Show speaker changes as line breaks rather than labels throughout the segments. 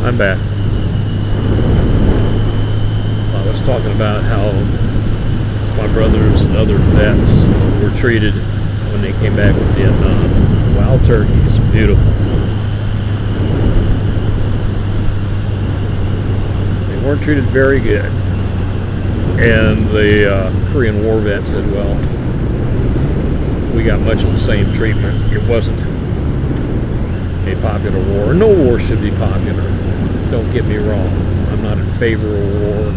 I'm back. I was talking about how my brothers and other vets were treated when they came back from Vietnam. Wild turkeys, beautiful. They weren't treated very good. And the Korean War vet said, well, we got much of the same treatment. It wasn't a popular war. No war should be popular. Don't get me wrong. I'm not in favor of war.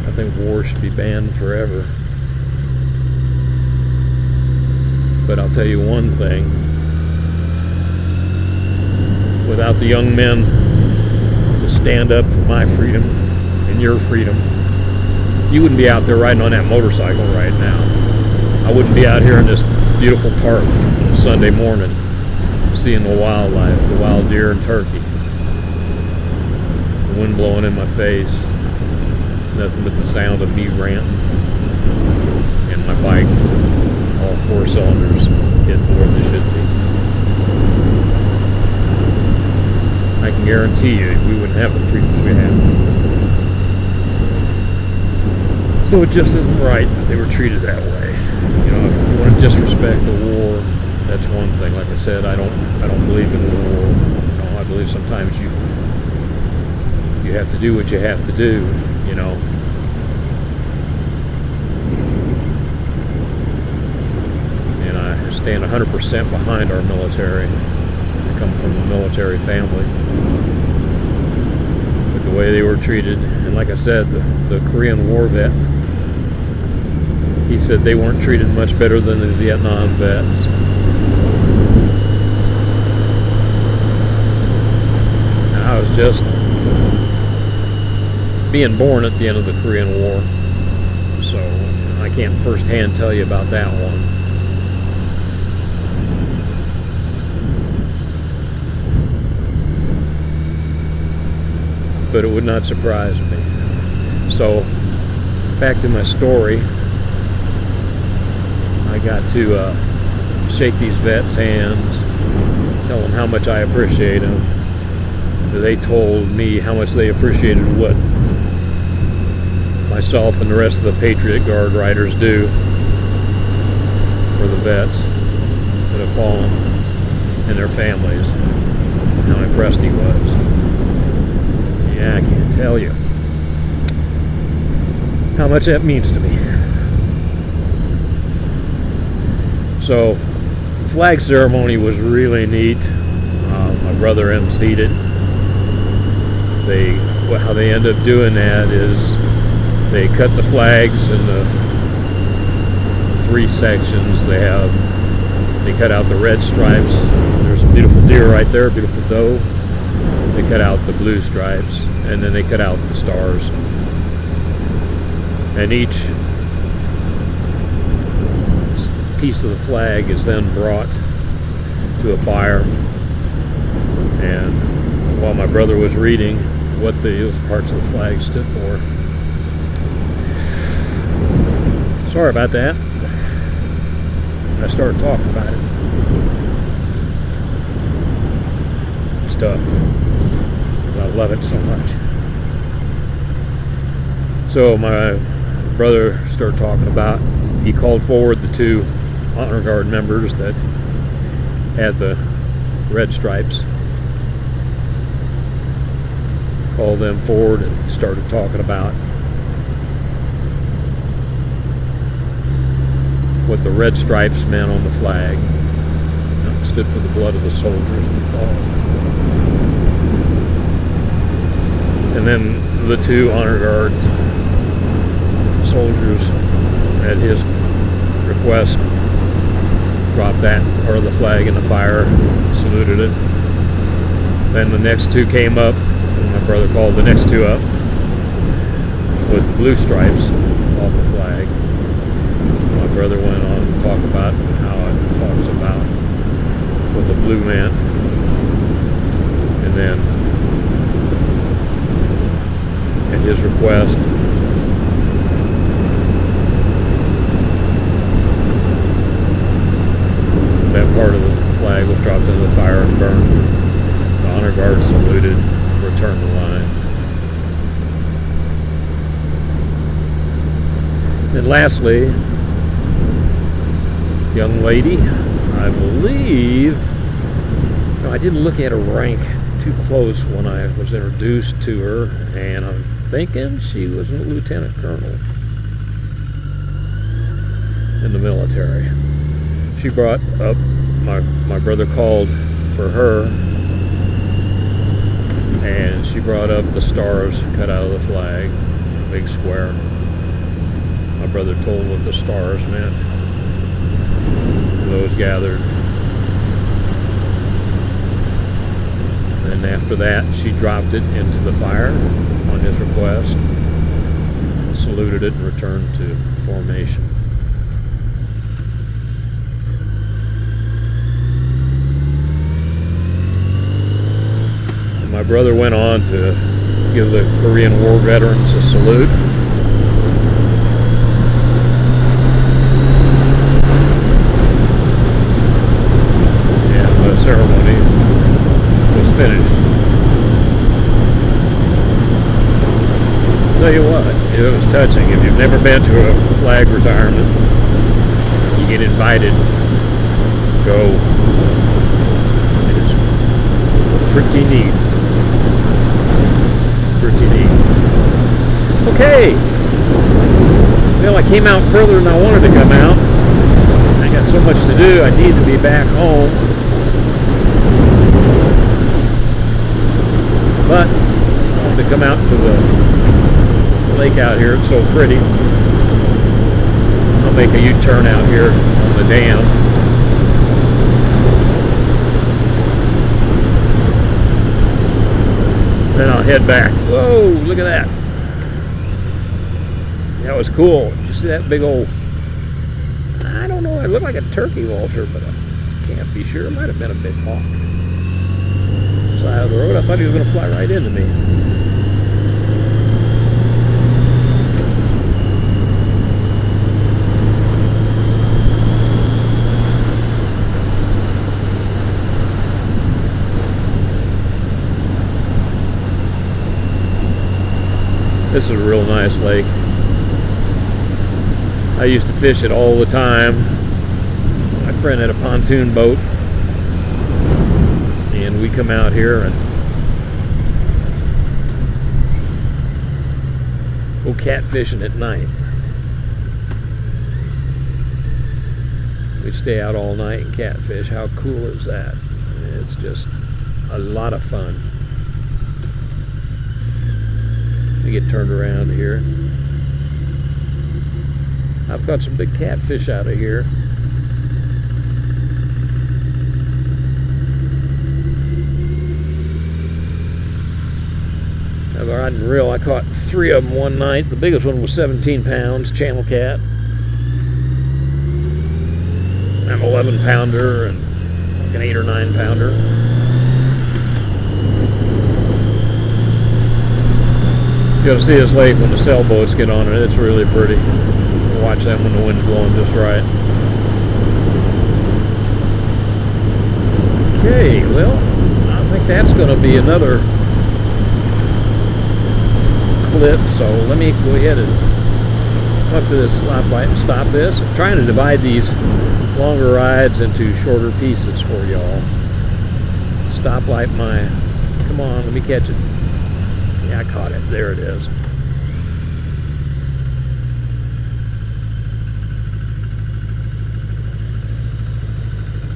I think war should be banned forever. But I'll tell you one thing. Without the young men to stand up for my freedom and your freedom, you wouldn't be out there riding on that motorcycle right now. I wouldn't be out here in this beautiful park on a Sunday morning seeing the wildlife, the wild deer and turkey. The wind blowing in my face. Nothing but the sound of me ranting. And my bike, all 4 cylinders, getting where they should be. I can guarantee you we wouldn't have the freedoms we have. So it just isn't right that they were treated that way. You know, if you want to disrespect the war, that's one thing. Like I said, I don't believe in war. You know, I believe sometimes you have to do what you have to do, you know. And I stand 100% behind our military. I come from a military family. But the way they were treated, and like I said, the Korean War vet, he said they weren't treated much better than the Vietnam vets. I was just being born at the end of the Korean War, so I can't firsthand tell you about that one. But it would not surprise me. So, back to my story. I got to shake these vets' hands, tell them how much I appreciate them. They told me how much they appreciated what myself and the rest of the Patriot Guard riders do for the vets that have fallen and their families, and how impressed he was. Yeah, I can't tell you how much that means to me. So, flag ceremony was really neat. My brother emceed it. How they end up doing that is they cut the flags into 3 sections. They cut out the red stripes. There's a beautiful deer right there, beautiful doe. They cut out the blue stripes, and then they cut out the stars. And each piece of the flag is then brought to a fire. And while my brother was reading what those parts of the flag stood for. Sorry about that. I started talking about it. It's tough. I love it so much. So my brother started talking about, he called forward the 2 honor guard members that had the red stripes. Called them forward and started talking about what the red stripes meant on the flag. It stood for the blood of the soldiers who fought. And then the 2 honor guards soldiers, at his request, dropped that part of the flag in the fire, saluted it. Then the next 2 came up, and my brother called the next 2 up with the blue stripes off the flag. My brother went on to talk about how it talks about what the blue meant, and then at his request, that part of the flag was dropped into the fire and burned. fire, saluted, returned the line. And lastly, young lady, I believe, no, I didn't look at her rank too close when I was introduced to her, and I'm thinking she was a lieutenant colonel in the military. She brought up, my brother called for her, and she brought up the stars cut out of the flag, big square. My brother told what the stars meant to those gathered. And after that, she dropped it into the fire on his request, saluted it, and returned to formation. And my brother went on to give the Korean War veterans a salute. Ceremony was finished. I'll tell you what, it was touching. If you've never been to a flag retirement, you get invited, go. It is pretty neat. Pretty neat. Okay. Well, I came out further than I wanted to come out. I got so much to do, I need to be back home. But I wanted to come out to the lake out here. It's so pretty. I'll make a U-turn out here on the dam. Then I'll head back. Whoa, look at that. That was cool. Did you see that big old, I don't know, it looked like a turkey vulture, but I can't be sure. It might have been a big hawk. Side of the road. I thought he was going to fly right into me. This is a real nice lake. I used to fish it all the time. My friend had a pontoon boat. And we come out here and go catfishing at night. We stay out all night and catfish. How cool is that? It's just a lot of fun. Let me get turned around here. I've got some big catfish out of here. Rod and reel. I caught 3 of them one night. The biggest one was 17 pounds, channel cat. An 11-pounder and like an 8 or 9 pounder. You gotta see this lake when the sailboats get on it. It's really pretty. Watch that when the wind's blowing just right. Okay, well, I think that's gonna be another clip, so let me go ahead and come up to this stoplight and stop this. I'm trying to divide these longer rides into shorter pieces for y'all. Stoplight my, come on, let me catch it. Yeah, I caught it. There it is.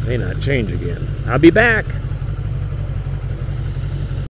May not change again. I'll be back.